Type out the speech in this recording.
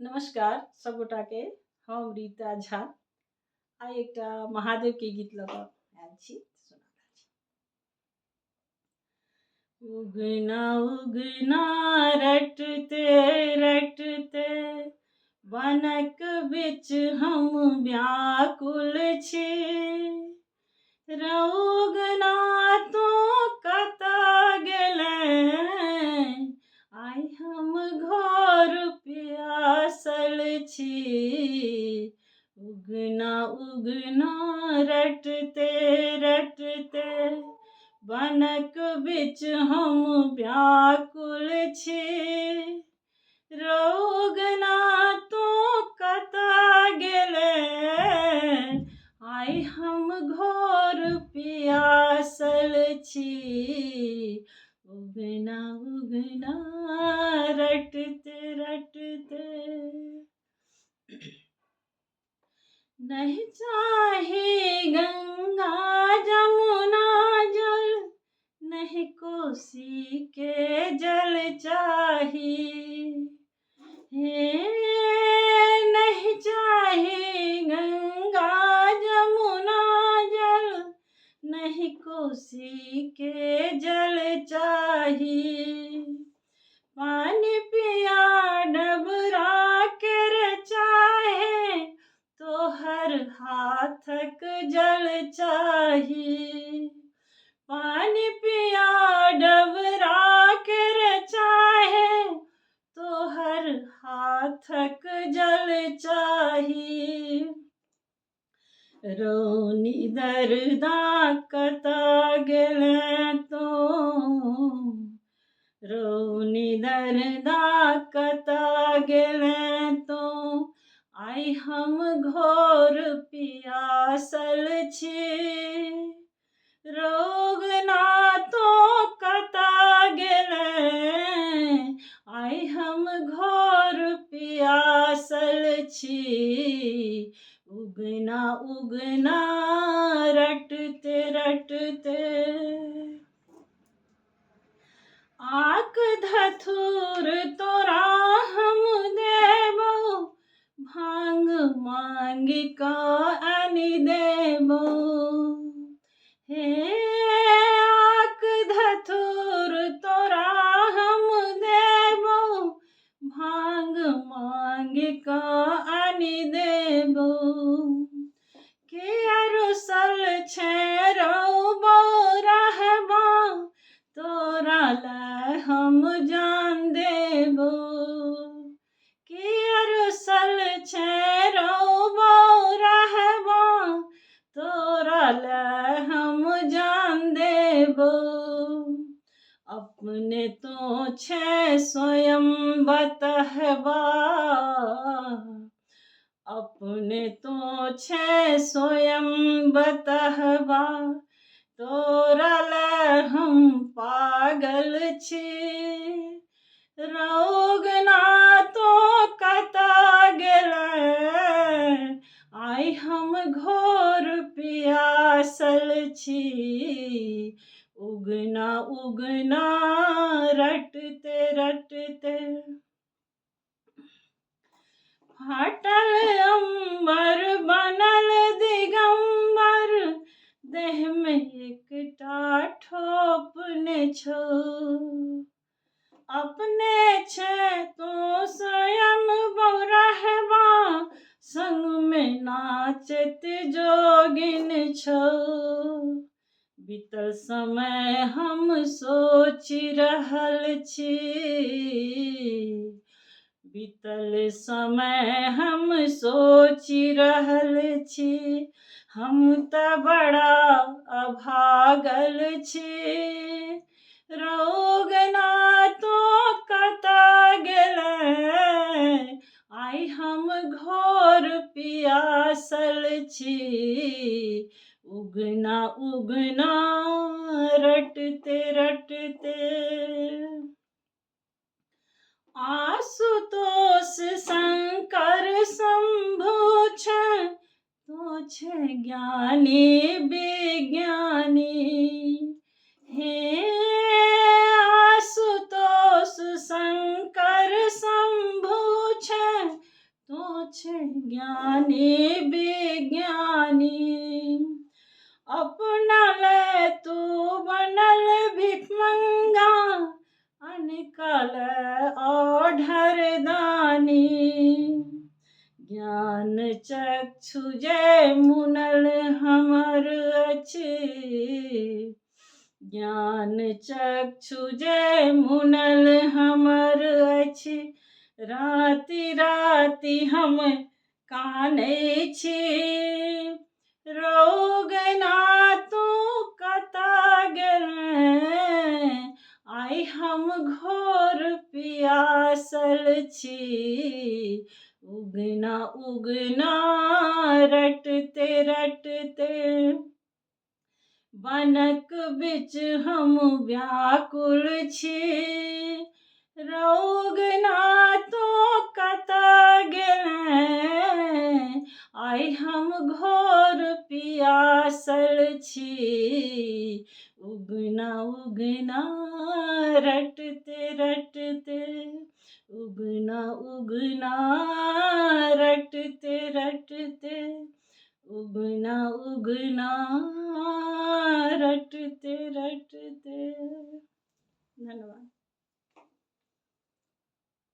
नमस्कार सब गोटा के। हम रीता झा आइ एकटा महादेव के गीत लऽ कऽ आयल छी। उगना उगना रटते रटते वनक बीच हम व्याकुल छी। रौगना तो कतऽ गेलै, आइ हम घोर प्यासल छी। उगना उगना रटते रटते वनक बीच हम व्याकुल छी। रौगना तो कतऽ गेलै, आइ हम घोर प्यासल छी। उगना उगना रटते रटते नहीं चाहे गंगा जमुना जल, नहीं कोसी के जल चाही। हे नहीं चाहे गंगा जमुना जल, नहीं कोसी के जल चाही। पानी पिया डबरा कर चाहे, तो हर हाथक जल चाही। पानी पिया डबरा कर चाहे, तो हर हाथक जल चाही। रौनी दरदा कतऽ गेलै तो, रौनी दरदा कतऽ गेलै तो, आइ हम घोर प्यासल छी। रौगना तो कतऽ गेलै, आइ हम घोर प्यासल छी। उगना उगना रटते रटते आक धथुर तोरा हम देबो, भांग मांगि कऽ आनि देबो। हे आक धथुर तोरा हम देबो, भांग मांगि कऽ आनि देबो। के रुसल छै रौबो रहबो, तोरा लै हम जान देबो। के रुसल छै रौबो रहबो, तोरा लै हम जान देबो। अपने तो छै स्वयं बतहबा, अपने तो छै स्वयं बतहबा, तोरा लै हम पागल छी। रौगना तो कतऽ गेलै, आइ हम घोर प्यासल छी। उगना उगना रटते रटते फाटल अम्बर बनल दिगंबर, देह में एकटा ठोप ने छौ। अपने छै तो स्वयं बौरहबा, संग में नाचत जोगिन छौ। बीतल समय हम सोचि रहल छी, बीतल समय हम सोचि रहल छी। हम तऽ बड़ा अभागल छी। रौगना तो कतऽ गेलै, आइ हम घोर प्यासल छी। उगना उगना रटते रटते आशुतोष शंकर शंभु छै, तो छै ज्ञानी विज्ञानी। हे आशुतोष शंकर शंभु छै, सोच ज्ञानी विज्ञानी। अपना ले तू बनल भिखमंगा, अनकल ओढ़र दानी। ज्ञान चक्षु जे मुनल हमर अछि, ज्ञान चक्षु जे मुनल हमर अछि। राति राति हम कानै छी, रौगना तू कतऽ गेलै। आइ हम घोर पियासल छी, उगना उगना रटते रटते। बनक बिच हम व्याकुल छी, रौगना तू कतऽ गेलै। आइ हम घोर पियासल छी, उगना उगना रटते रटते। उगना उगना रटते रटते। उगना उगना रटते रटते। धन्यवाद।